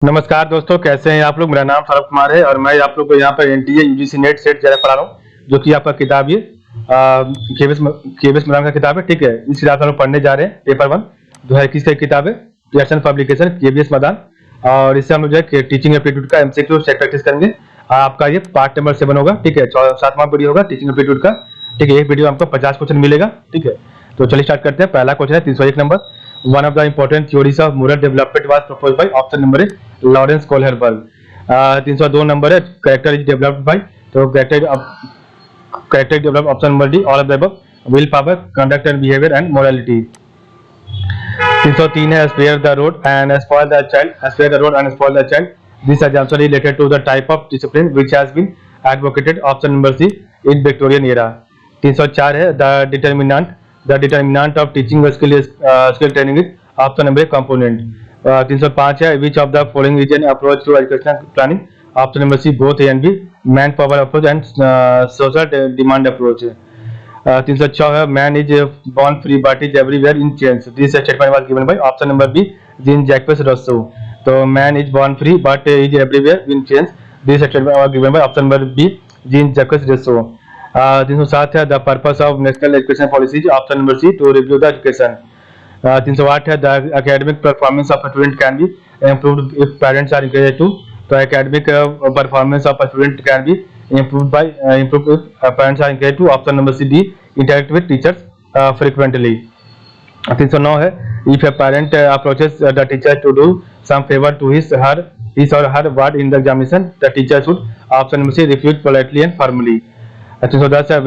नमस्कार दोस्तों, कैसे हैं आप लोग। मेरा नाम सौरभ कुमार है और मैं आप लोग को यहाँ पर एनटीए यूजीसी नेट सेट जरा पढ़ा रहा हूँ, जो कि आपका किताब ये केवीएस मैदान का किताब है। ठीक है, इस किताब से हम लोग पढ़ने जा रहे हैं। पेपर 1 2021 की किताब है, क्रिएशन पब्लिकेशन केवीएस मैदान। और इससे हम लोग जो है टीचिंग एप्टीट्यूड का एमसीक्यू सेट प्रैक्टिस करेंगे। आपका ये पार्ट नंबर 7 होगा। ठीक है, 7वां वीडियो होगा टीचिंग एप्टीट्यूड का। ठीक है, एक वीडियो आपको 50 क्वेश्चन मिलेगा। ठीक है, तो चलिए स्टार्ट करते हैं। पहला क्वेश्चन है 301 number. One of the important theories of moral development was proposed by option number A, Lawrence Kohlberg. 302 number है, कैरेक्टर इज डेवलप्ड बाय। तो character develop option number D, all of the above. Will power, conduct and behaviour and morality. 303 है, spare the rod and spoil the child, spare the rod and spoil the child. This assumption related to the type of discipline which has been advocated, option number C, in Victorian era। 304 है, the determinant of teaching skill training is, option number A, component। 305 है, which of the following is an approach to educational planning, option number C, both A and B, man power approach and social demand approach। 306 है, man is born free but is everywhere in chains। This statement was given by option number B, Jean Jacques Rousseau। तो man is born free but is everywhere in chains। This statement was given by option number B, Jean Jacques Rousseau। 307 है, the purpose of national education policy, option number C, to review the education। 308 है, the academic performance of a student can be improved if parents are encouraged to। तो academic performance of a student can be improved if parents are encouraged to, option number C, D, interact with teachers frequently। 309 है, if a parent approaches the teacher to do some favor to his or her ward in the examination, the teacher should, option number C, refuse politely and firmly। 310 है,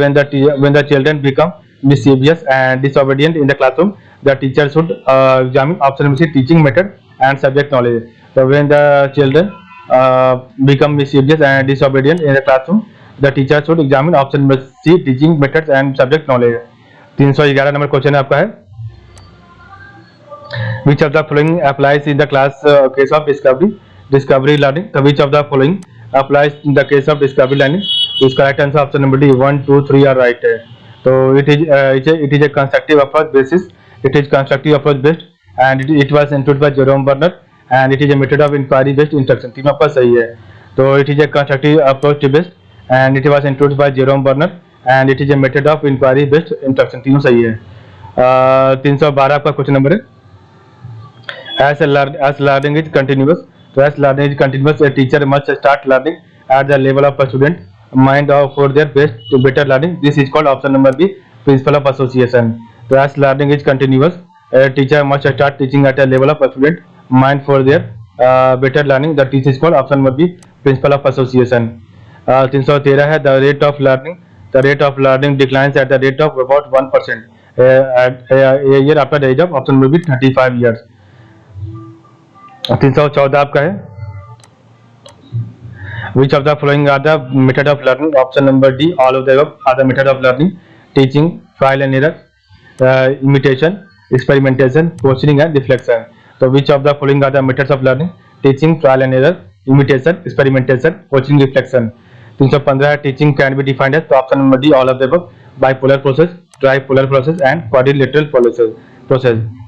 when the children become mischievous and disobedient in the classroom, the teacher should examine, option number C, teaching method and subject knowledge। So when the children become mischievous and disobedient in the classroom, the teacher should examine, option number C, teaching methods and subject knowledge। 311 number question आपका है, which of the following applies in the case of discovery learning। तो which of the following applies in the case of discovery learning। तो इसका right answer option number D, 1, 2, 3 are right है। तो it is a constructive approach basis, it is constructive approach based and it was introduced by Jerome Bernard and it is a method of inquiry based instruction। तीनों आपका सही है। तो it is a constructive approach based and it was introduced by Jerome Bernard and it is a method of inquiry based instruction। तीनों सही है। 312 आपका question number है, as learning is continuous। तो as learning is continuous, a teacher must start learning at the level of a student mind for their best to better learning। This is called, option number B, principle of association। तो as learning is continuous, a teacher must start teaching at a level of a student mind for their better learning। That is called, option number B, principle of association। 313 है, the rate of learning declines at the rate of about 1% a year after the age of, option number B, 35 years। 314 आपका है, which of the following are the method of learning, option number D, all of the above are the method of learning: teaching, trial and error, imitation, experimentation, questioning and reflection। तो which of the following are the methods of learning: teaching, trial and error, imitation, experimentation, questioning, reflection। 315 है, teaching can be defined as, तो option number D, all of the above, bipolar process, tripolar process and quadrilateral process।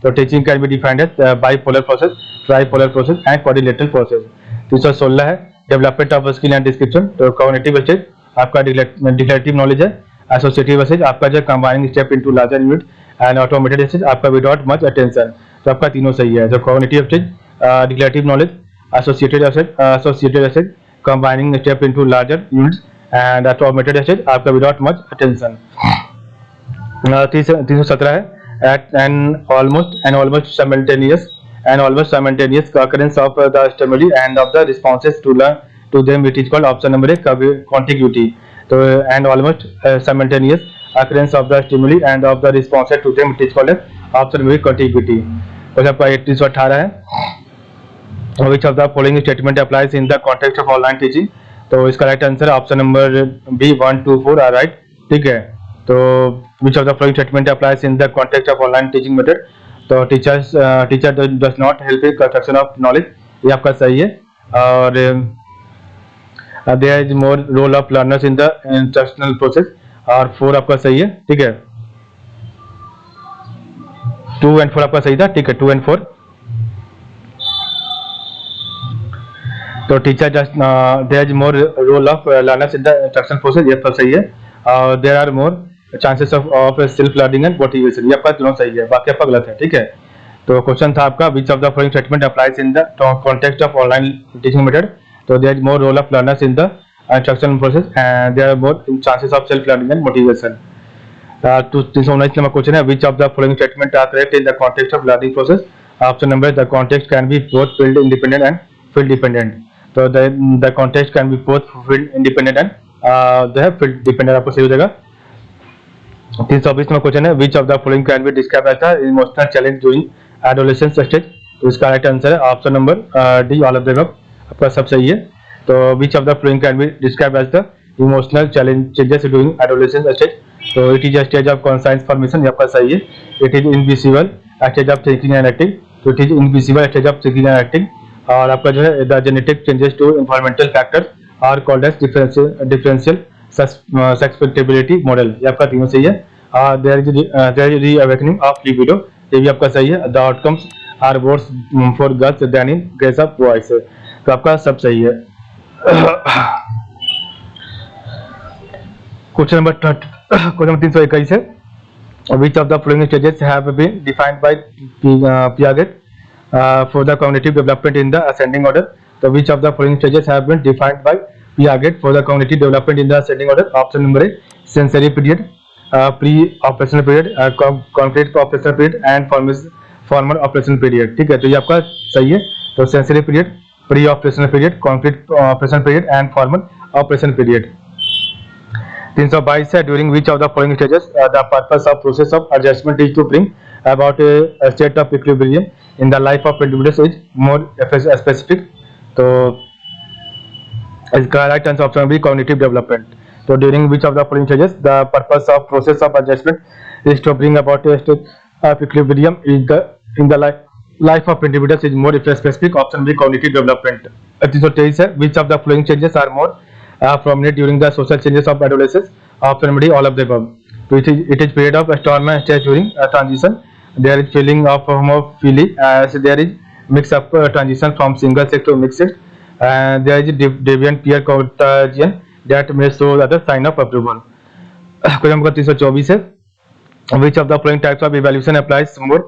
तो teaching can be defined as bipolar process, tripolar process and quadrilateral process। 316 है, development of skill and description. तो cognitive stage आपका declarative knowledge है। Associative stage आपका जो combining step into larger unit and automated stage आपका without much attention. तो आपका तीनों सही है। तो cognitive stage, declarative knowledge, associated stage, combining step into larger units and automated stage आपका विदाउट मच अटेंशन। 317 है, at an almost simultaneous occurrence of the stimuli and of the responses to them, it is called, option number A, contiguity। तो and almost simultaneous occurrence of the stimuli and of the responses to them, it is called, option number A, contiguity। तो आपका 318 है, which of the following statement applies in the context of online teaching। तो इसका right answer option number B, 1, 2, 4 are right. ठीक है, तो which of the following statement applies in the context of online teaching method। तो teacher does not help in construction of knowledge, ये आपका सही है। और there is more role of learners in the instructional process, और 4 आपका सही है। ठीक है, 2 and 4 आपका सही था। ठीक है, 2 and 4। तो teacher just there is more role of learners in the instruction process, ये सब सही है। और there are more chances of self learning and motivation, ये आपका दोनों सही है, बाकी आपका गलत है, ठीक है। तो क्वेश्चन था आपका which of the following statement applies in the context of online teaching method. तो there is more role of learners in the instruction process and there are more chances of self learning and motivation. 319 number question है which of the following statement are correct in the context of learning process. Option number the context can be both field independent and field dependent. तो the context can be both field independent and the field dependent, आपको सही हो जाएगा। 320 number question है which of the following can be describe as the emotional challenge during adolescence stage. तो इसका right answer है option number D, all of the above, आपका सब सही है। तो which of the following can be describe as the emotional changes during adolescence stage. तो it is a stage of conscious formation, ये आपका सही है। It is invisible stage of thinking and acting, तो it is invisible stage of thinking and acting. और आपका जो है the genetic changes to environmental factors are called as differential susceptibility model, ये आपका तीनों सही है। There is reawakening of libido, ये भी आपका सही है। The outcomes are worse for girls than in case of boys, तो आपका सब सही है। क्वेश्चन नंबर 321 है which of the following stages have been defined by Piaget for the cognitive development in the ascending order. So which of the following stages have been defined by Piaget for the cognitive development in the ascending order? Option number A sensory period, pre-operational period, concrete operational period and formal operational period, ठीक है। तो ये आपका सही है। तो sensory period, pre-operational period, concrete operational period and formal operational period। 322 है during which of the following stages the purpose of process of adjustment is to bring about a state of equilibrium in the life of individuals is more specific। तो इसका right answer option B cognitive development. तो during which of the following stages the purpose of process of adjustment is to bring about a state of equilibrium in the life of individuals is more specific, option B cognitive development. 323 है which of the following changes are more prominent during the social changes of adolescence, option B all of the above। तो it is period of storm stage during transition, there is feeling of homophilia as there is mix of transition from single sex to mixed sex, and there is deviant peer contagion that may show other sign of approval। Question number 324 है which of the following types of evaluation applies more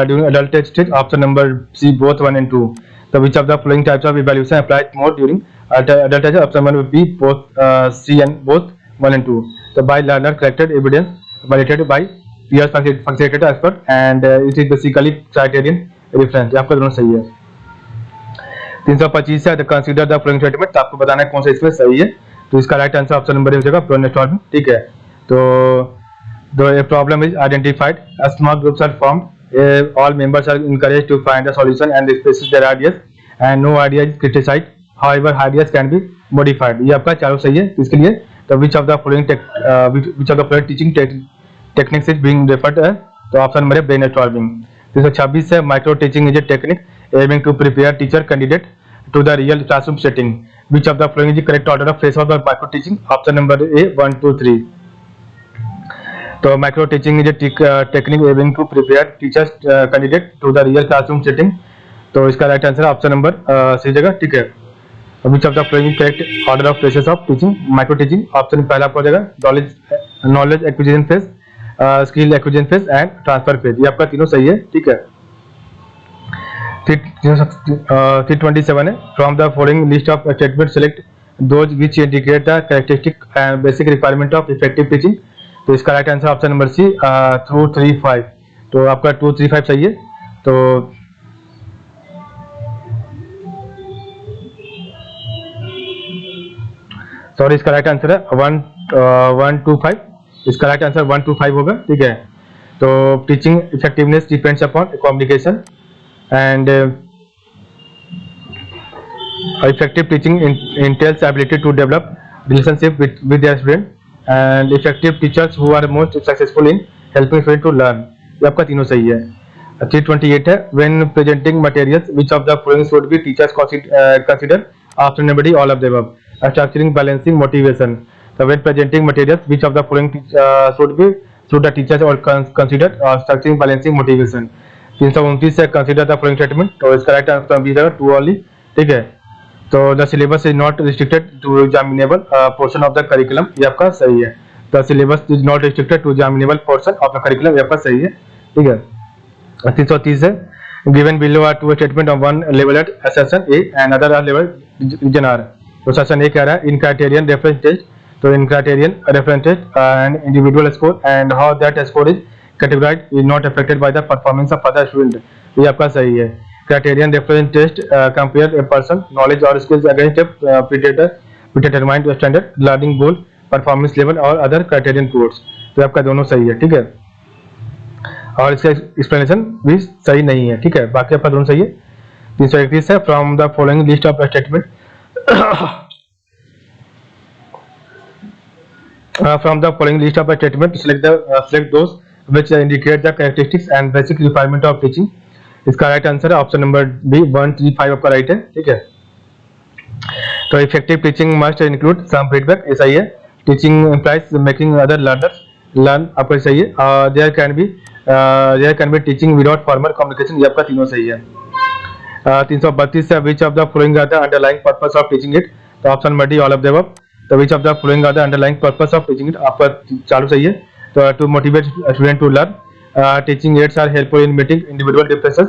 during adult stage, option number C both 1 and 2। तो which of the following types of evaluation applies more during adult age, option number B both C and both 1 and 2। तो by learner collected evidence validated by peer facilitated expert and it is basically criterion reference, आपका दोनों सही है। 325 है consider the following statement, आपको बताना है कौन सा इसमें सही है। तो इसका राइट आंसर ऑप्शन नंबर ए हो जाएगा ब्रेनस्टॉर्मिंग, ठीक है। तो a problem is identified, a small groups are formed, all members are encouraged to find a solution and express their ideas and no idea is criticized, however ideas can be modified, ये आपका चारों सही है। इसके लिए तो which of the following teaching techniques is being referred, तो option number है ब्रेनस्टॉर्मिंग। 326 है micro teaching is a technique aiming to prepare teacher candidate to the real classroom setting, which of the following is the correct order of phrase of the micro teaching, option number A 1 2 3। तो micro teaching is a technique aiming to prepare teachers candidate to the real classroom setting, तो इसका right answer option number सही जगह, ठीक है। Which of the following correct order of phases of teaching micro teaching, option पहला आपको हो जाएगा knowledge acquisition phase, skill acquisition phase and transfer phase, ये आपका तीनों सही है, ठीक है। 327 है from the following list of statement select those which indicate the characteristic and basic requirement of effective teaching, तो इसका right answer option number C 235, तो आपका 235 सही है। तो सॉरी इसका राइट आंसर है 125, इसका राइट आंसर 125 होगा, ठीक है। तो teaching effectiveness depends upon communication and effective teaching entails ability to develop relationship with their student and effective teachers who are most successful in helping students to learn, ये आपका तीनों सही है। 328 है when presenting materials which of the following should be teachers consider, option number D all of the above, structuring balancing motivation। So when presenting materials which of the following should the teachers or consider structuring balancing motivation। 329 है consider the following statement, तो इसका right answer भी जाएगा 2 only, ठीक है। तो the syllabus is not restricted to examinable portion of the curriculum, ये आपका सही है। The syllabus is not restricted to examinable portion of the curriculum, ये आपका सही है, ठीक है। 330 है, given below are two statement of one level at session A and other R level reason R. तो सेशन ए कह रहा है इन क्राइटेरियन रेफरेंस टेस्ट, तो in criterion reference test and individual score and how that score is categorised is not affected by the performance of other student, ये आपका सही है। Criterion reference test compare a person knowledge और skills against a predetermined standard learning goal performance level और other criterion codes, तो आपका दोनों सही है, ठीक है। और इसका एक्सप्लेनेशन भी सही नहीं है, ठीक है, बाकी आपका दोनों सही है। 331 है, from the following list of statement from the following list of statement select those which indicate the characteristics and basic requirement of teaching। इसका राइट आंसर है ऑप्शन नंबर बी 135 आपका राइट है, ठीक है। तो effective teaching must include some feedback, ऐसा ही है। Teaching implies making other learners learn, आपका सही है। There can be teaching without formal communication, ये आपका तीनों सही है। 332 है, which of the following are the underlying purpose of teaching it, तो option number D all of the above. तो which of the following are the underlying purpose of teaching it, आपका चालू सही है। तो to motivate student to learn, teaching aids are helpful in meeting individual differences,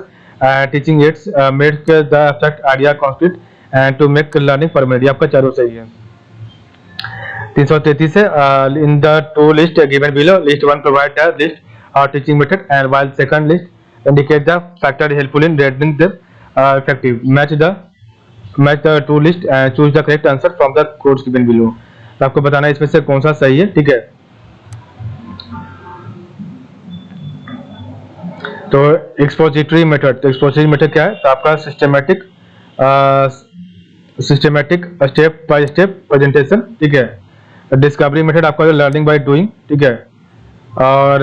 teaching aids make the abstract idea concrete and to make learning permanent, आपका चारों सही है। 333 है, in the two list given below list 1 provide the list और teaching method and while second list indicate the factor helpful in rendering the effective match the two list and choose the correct answer from the codes given below। तो आपको बताना है इसमें से कौन सा सही है, ठीक है। तो एक्सपोजिटरी मेथड, तो एक्सपोजिटरी मेथड क्या है, तो आपका systematic step by step presentation, ठीक है। डिस्कवरी मेथड आपका लर्निंग बाय डूइंग, ठीक है। और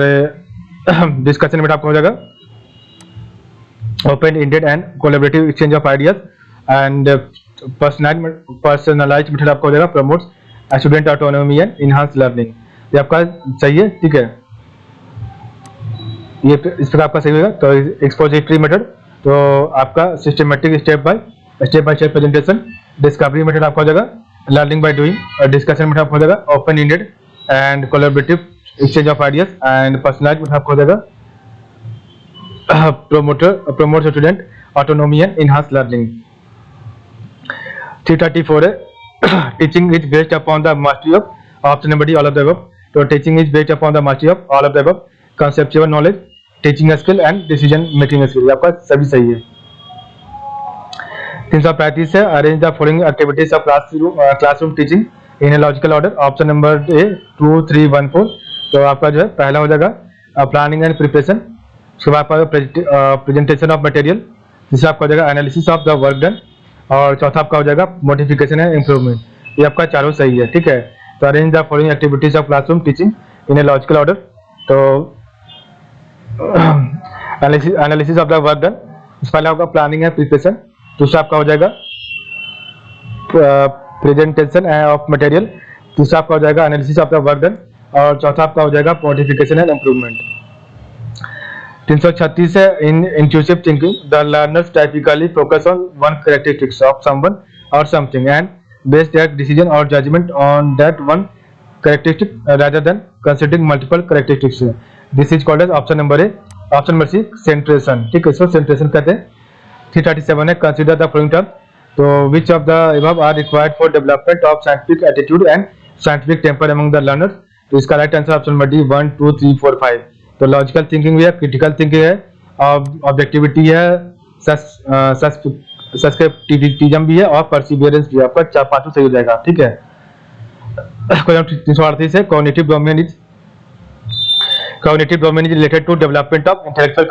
डिस्कशन मेथड आपका हो जाएगा open-ended and collaborative exchange of ideas and personalized method आपका हो जाएगा promotes student autonomy and enhance learning, ये आपका सही है, ठीक है। ये इस प्रकार आपका सही होगा। तो एक्सपोजिटरी मेथड, तो आपका systematic step by step presentation. Discovery method आपका हो जाएगा लर्निंग बाय डूइंग, और डिस्कशन मेथड आपका हो जाएगा open-ended and collaborative exchange of ideas and personalised method आपका हो जाएगा promote student autonomy and enhance learning। 334 है, teaching is based upon the mastery of, option number D all of the above। तो teaching is based upon the mastery of all of the above conceptual knowledge, teaching skill and decision making skill, आपका सभी सही है। 335 है, arrange the following activities of classroom teaching in a logical order, option number A 2 3 1 4। तो आपका जो है पहला हो जाएगा प्लानिंग एंड प्रिपरेशन, उसके बाद आपका प्रेजेंटेशन ऑफ मटेरियल, तीसरा आपका हो जाएगा analysis of the work done, और चौथा आपका हो जाएगा मॉडिफिकेशन एंड इम्प्रूवमेंट, ये आपका चारों सही है, ठीक है। तो arrange the following activities of classroom teaching in a logical order, तो analysis of the work done, पहला होगा प्लानिंग एंड प्रिपरेशन, दूसरा आपका हो जाएगा प्रेजेंटेशन ऑफ मटेरियल, तीसरा आपका हो जाएगा analysis of the work done, और चौथा आपका हो जाएगा मॉडिफिकेशन एंड इम्प्रूवमेंट। 336 है, in intuitive thinking the learners typically focus on one characteristics of someone or something and base their decision और judgement on that one characteristic rather than considering multiple characteristics, this is called as option number A, option number C centration, ठीक है, इसको सेंट्रेशन कहते हैं। 337 है, consider the following term, तो which of the above are required for development of scientific attitude and scientific temper among the learners, तो इसका right answer option number D 1 2 3 4 5। तो लॉजिकल थिंकिंग भी है, क्रिटिकल थिंकिंग है, ऑब्जेक्टिविटी है, सस्केप्टिविज्म भी है, और परसिवियरेंस भी है, आपका चार पांचों सही हो जाएगा, ठीक है। 338 है, cognitive domain is related to development of intellectual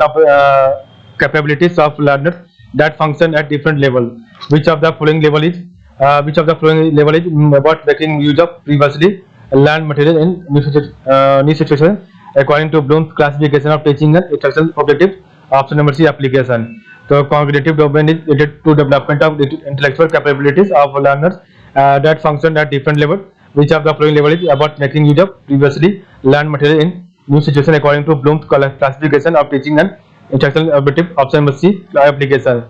capabilities of learners that function at different level, which of the following level is about making use of previously learn material in new situation according to Bloom's classification of teaching and instructional objectives, option number C application। तो cognitive domain is related to development of intellectual capabilities of learners that function at different level, which of the following level is about making use of previously learned material in new situation according to Bloom's classification of teaching and instructional objectives, option number C application।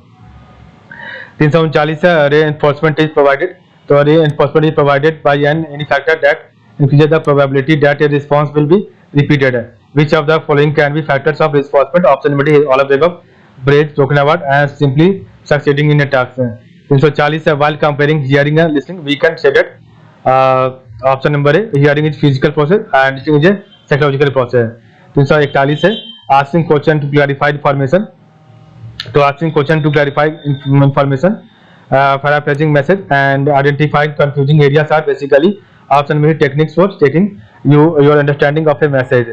339 है reinforcement is provided. तो reinforcement is provided by any factor that increases the probability that a response will be repeated. Which of the following can be factors of reinforcement? Option number D is all of the above. Brains broken apart and simply succeeding in a task. 340 है while comparing hearing and listening we can say that option number A, hearing is physical process and listening is a psychological process. 341 है asking question to clarify information. तो asking question to clarify information, paraphrasing message and identifying confusing areas are basically option number techniques for checking your understanding of a message.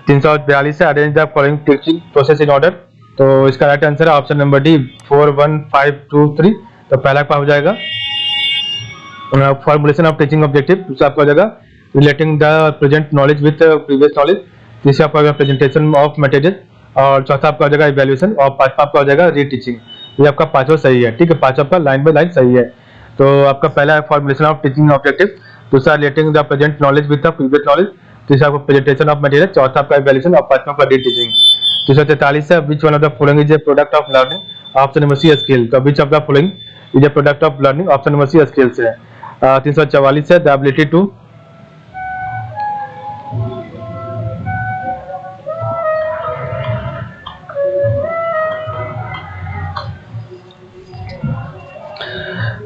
342 है arrange the following teaching process in order. तो इसका right answer है option number D 4 1 5 2 3. तो पहला आपका हो जाएगा formulation of teaching objective, दूसरा आपका हो जाएगा relating the present knowledge with previous knowledge, तीसरा आपका प्रेजेंटेशन ऑफ मटेरियल और चौथा आपका हो जाएगा इवैल्यूएशन और पांचवा आपका हो जाएगा रीटीचिंग. ये आपका पांचवा सही है. ठीक है, पांचवा आपका लाइन बाय लाइन सही है. तो आपका पहला है फॉर्मुलेशन ऑफ टीचिंग ऑब्जेक्टिव, दूसरा relating the present knowledge with the previous knowledge, तीसरा आपका प्रेजेंटेशन ऑफ मटेरियल, चौथा आपका इवैल्यूएशन और पांचवा आपका रीटीचिंग. 343 है which one of the following is a product of learning, option number C skill. तो which of the following is a product of learning, option number C skills है. 344 है the ability to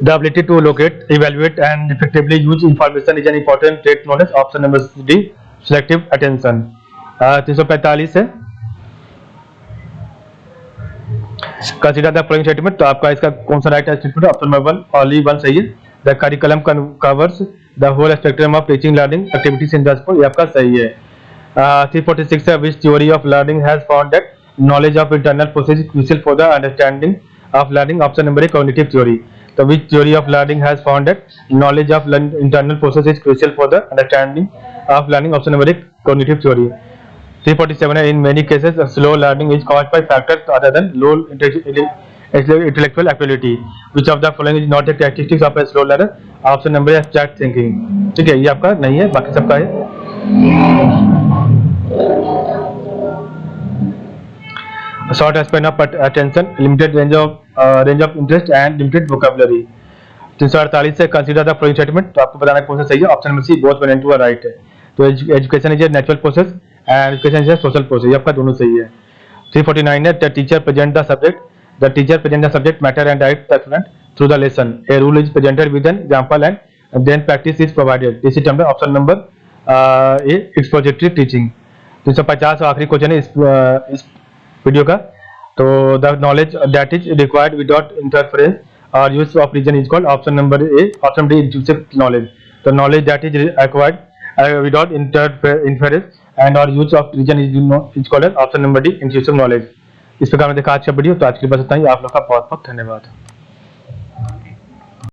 the ability to locate, evaluate and effectively use information is an important trait knowledge, option number D selective attention. 345 है consider the following statement. तो आपका इसका कौन सा right statement है? Option number 1 only 1 सही है. The curriculum covers the whole spectrum of teaching learning activities in the school, ये आपका सही है. 346 है which theory of learning has found that knowledge of internal process is crucial for the understanding of learning, option number A cognitive theory. तो which theory of learning has found that knowledge of internal process is crucial for the understanding of learning, option number A cognitive theory. 347 है in many cases slow learning is caused by factors other than low intellectual activity. Which of the following is not a characteristics of a slow learner, option number है abstract thinking. ठीक है, ये आपका नहीं है, बाकी सबका है. Short span of attention, limited range of interest and limited vocabulary. 348 से consider the following statement. तो आपको बताना कौन सा सही है, option number C both one and two are right है. तो education is a natural process and education is a social process, ये आपका दोनों सही है. 349 है the teacher present the subject, the teacher present the subject matter and direct the student through the lesson. A rule is presented with an example and then practice is provided. This is termed option number A expository teaching. 350 आखिरी question है इस video का. तो the knowledge that is required without interference or use of reason is called option number A, option D intrusive knowledge. The knowledge that is acquired without interference and or use of reason is called option number D intrusive knowledge. इस प्रकार में देखा आज का video. तो आज के लिए बस इतना ही. आप लोग का बहुत बहुत धन्यवाद.